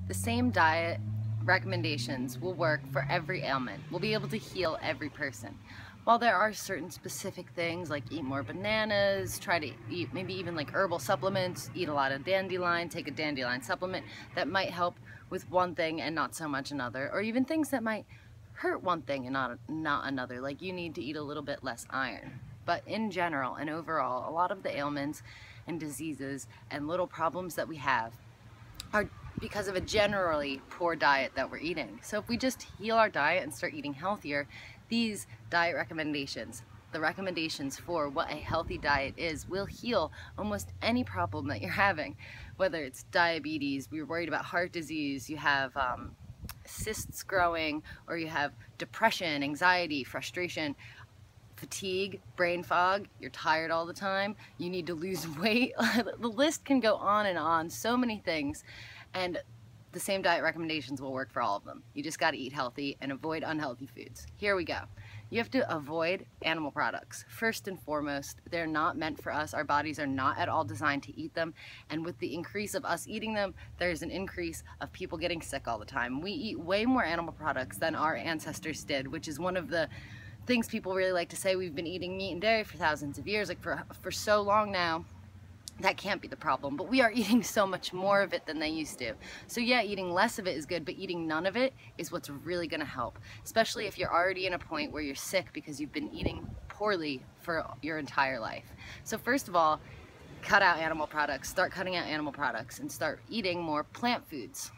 The same diet recommendations will work for every ailment. We'll be able to heal every person. While there are certain specific things like eat more bananas, try to eat maybe even like herbal supplements, eat a lot of dandelion, take a dandelion supplement that might help with one thing and not so much another, or even things that might hurt one thing and not another, like you need to eat a little bit less iron. But in general and overall, a lot of the ailments and diseases and little problems that we have are because of a generally poor diet that we're eating. So if we just heal our diet and start eating healthier, these diet recommendations, the recommendations for what a healthy diet is, will heal almost any problem that you're having. Whether it's diabetes, we're worried about heart disease, you have cysts growing, or you have depression, anxiety, frustration, fatigue, brain fog, you're tired all the time, you need to lose weight. The list can go on and on, so many things, and the same diet recommendations will work for all of them. You just got to eat healthy and avoid unhealthy foods. Here we go. You have to avoid animal products. First and foremost, they're not meant for us. Our bodies are not at all designed to eat them, and with the increase of us eating them, there's an increase of people getting sick all the time. We eat way more animal products than our ancestors did, which is one of the things people really like to say. We've been eating meat and dairy for thousands of years, like for so long now. That can't be the problem, but we are eating so much more of it than they used to. So yeah, eating less of it is good, but eating none of it is what's really gonna help, especially if you're already in a point where you're sick because you've been eating poorly for your entire life. So first of all, cut out animal products, start cutting out animal products and start eating more plant foods.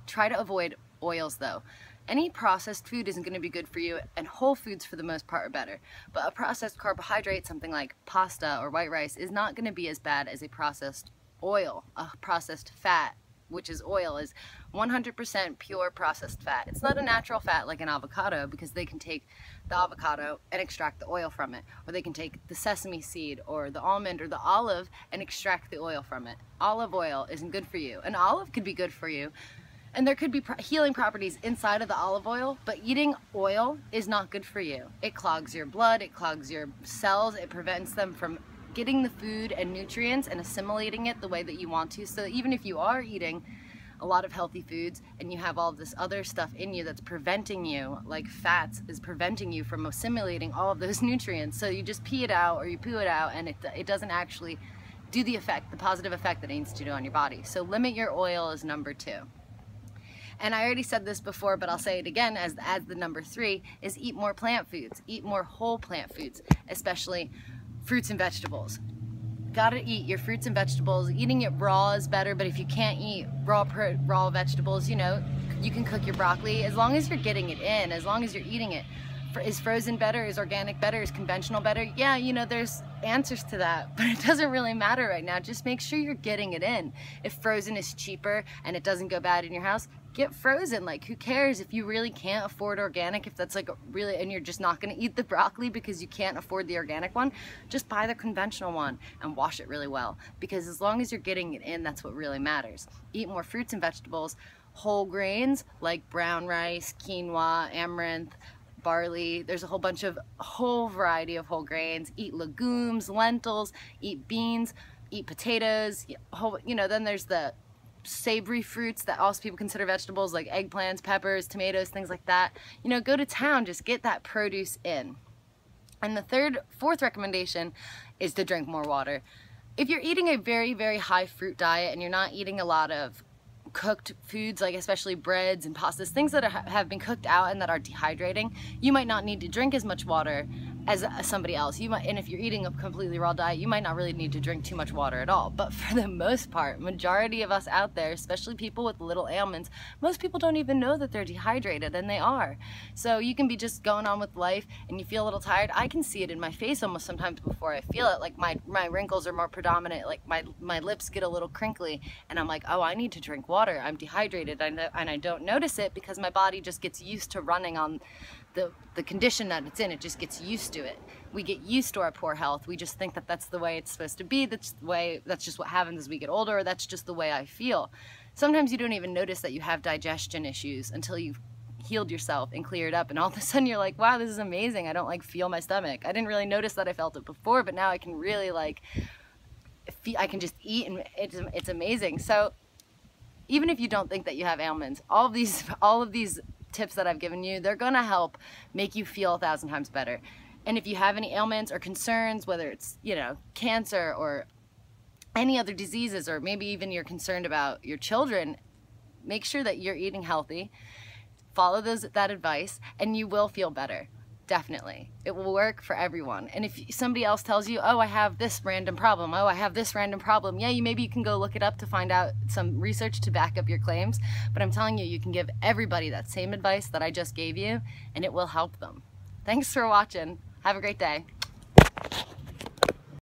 Try to avoid oils though. Any processed food isn't going to be good for you, and whole foods for the most part are better. But a processed carbohydrate, something like pasta or white rice, is not going to be as bad as a processed oil. A processed fat, which is oil, is 100% pure processed fat. It's not a natural fat like an avocado, because they can take the avocado and extract the oil from it. Or they can take the sesame seed or the almond or the olive and extract the oil from it. Olive oil isn't good for you. An olive could be good for you, and there could be healing properties inside of the olive oil, but eating oil is not good for you. It clogs your blood, it clogs your cells, it prevents them from getting the food and nutrients and assimilating it the way that you want to. So even if you are eating a lot of healthy foods and you have all of this other stuff in you that's preventing you, like fats is preventing you from assimilating all of those nutrients, so you just pee it out or you poo it out, and it doesn't actually do the effect, the positive effect that it needs to do on your body. So limit your oil is number 2. And I already said this before, but I'll say it again as the number 3, is eat more plant foods. Eat more whole plant foods, especially fruits and vegetables. Gotta eat your fruits and vegetables. Eating it raw is better, but if you can't eat raw vegetables, you know, you can cook your broccoli. As long as you're getting it in, as long as you're eating it. Is frozen better? Is organic better? Is conventional better? Yeah, you know, there's answers to that, but it doesn't really matter right now. Just make sure you're getting it in. If frozen is cheaper and it doesn't go bad in your house, get frozen. Like, who cares if you really can't afford organic? If that's like really, and you're just not gonna eat the broccoli because you can't afford the organic one, just buy the conventional one and wash it really well. Because as long as you're getting it in, that's what really matters. Eat more fruits and vegetables, whole grains like brown rice, quinoa, amaranth, barley. There's a whole variety of whole grains. Eat legumes, lentils, eat beans, eat potatoes, you know, then there's the savory fruits that also people consider vegetables, like eggplants, peppers, tomatoes, things like that. You know, go to town, just get that produce in. And the fourth recommendation is to drink more water. If you're eating a very, very high fruit diet and you're not eating a lot of cooked foods, like especially breads and pastas, things that have been cooked out and that are dehydrating, you might not need to drink as much water as somebody else. And if you're eating a completely raw diet, you might not really need to drink too much water at all. But for the most part, majority of us out there, especially people with little ailments, most people don't even know that they're dehydrated, and they are. So you can be just going on with life and you feel a little tired. I can see it in my face almost sometimes before I feel it. Like my wrinkles are more predominant, like my lips get a little crinkly, and I'm like, oh, I need to drink water. I'm dehydrated, and I don't notice it because my body just gets used to running on the condition that it's in. It just gets used to it. We get used to our poor health. We just think that that's the way it's supposed to be. That's just what happens as we get older. That's just the way I feel. Sometimes you don't even notice that you have digestion issues until you've healed yourself and cleared up, and all of a sudden you're like, wow, this is amazing. I don't like feel my stomach. I didn't really notice that I felt it before, but now I can really like I can just eat, and it's amazing. So even if you don't think that you have ailments, all of these tips that I've given you, they're gonna help make you feel 1,000 times better. And if you have any ailments or concerns, whether it's, you know, cancer or any other diseases, or maybe even you're concerned about your children, make sure that you're eating healthy, follow that advice, and you will feel better. Definitely. It will work for everyone. And if somebody else tells you, oh, I have this random problem, oh, I have this random problem, yeah, maybe you can go look it up to find out some research to back up your claims. But I'm telling you, you can give everybody that same advice that I just gave you, and it will help them. Thanks for watching. Have a great day.